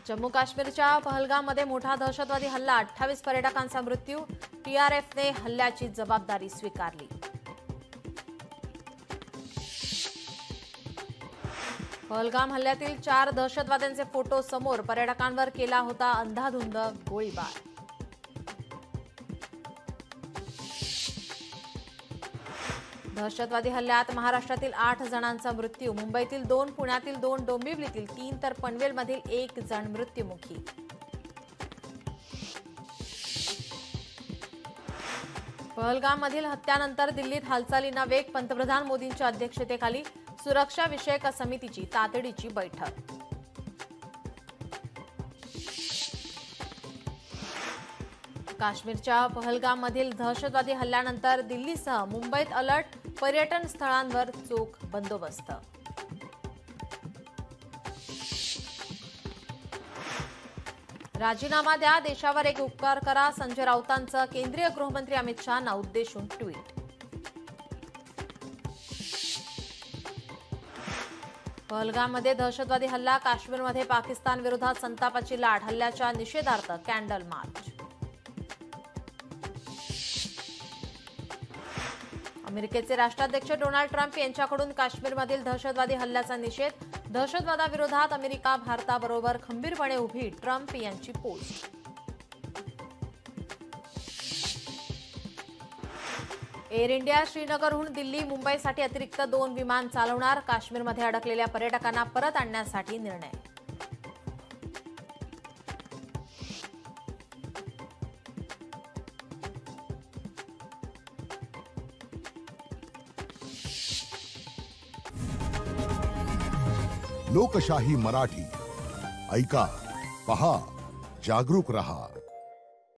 जम्मू काश्मीरच्या पहलगाममध्ये मोठा दहशतवादी हल्ला, 28 पर्यटकांचा मृत्यू. टीआरएफने हल्ल्याची जबाबदारी स्वीकारली. पहलगाम हल्ल्यातील 4 दहशतवाद्यांचे फोटो समोर, पर्यटकांवर केला होता अंधाधुंद गोळीबार. दहशतवादी हल्ल्यात महाराष्ट्रातील 8 जणांचा मृत्यू. मुंबईतील 2, पुण्यातील 2, डोंबिवलीतील 3 तर पनवेलमधील 1 जण मृत्युमुखी. पहलगाममधील हत्यानंतर दिल्लीत हालचालींना वेग. पंतप्रधान मोदींच्या अध्यक्षतेखाली सुरक्षा विषयक समितीची तातडीची बैठक. काश्मीरच्या पहलगाममधील दहशतवादी हल्ल्यानंतर दिल्लीसह मुंबईत अलर्ट. पर्यटन स्थळांवर चोख बंदोबस्त. राजीनामा द्या, देशावर एक उपकार करा. संजय राऊतांचं केंद्रीय गृहमंत्री अमित शहांना उद्देशून ट्विट. पहलगाममध्ये दहशतवादी हल्ला, काश्मीरमध्ये पाकिस्तान विरोधात संतापाची लाट. हल्ल्याच्या निषेधार्थ कॅन्डल मार्च. अमेरिकेचे राष्ट्राध्यक्ष डोनाल्ड ट्रम्प यांच्याकडून काश्मीरमधील दहशतवादी हल्ल्याचा निषेध. दहशतवादाविरोधात अमेरिका भारताबरोबर खंबीरपणे उभी, ट्रम्प यांची पोस्ट. एअर इंडिया श्रीनगरहून दिल्ली, मुंबईसाठी अतिरिक्त 2 विमान चालवणार. काश्मीरमध्ये अडकलेल्या पर्यटकांना परत आणण्यासाठी निर्णय. लोकशाही मराठी ऐका, पहा, जागरूक रहा.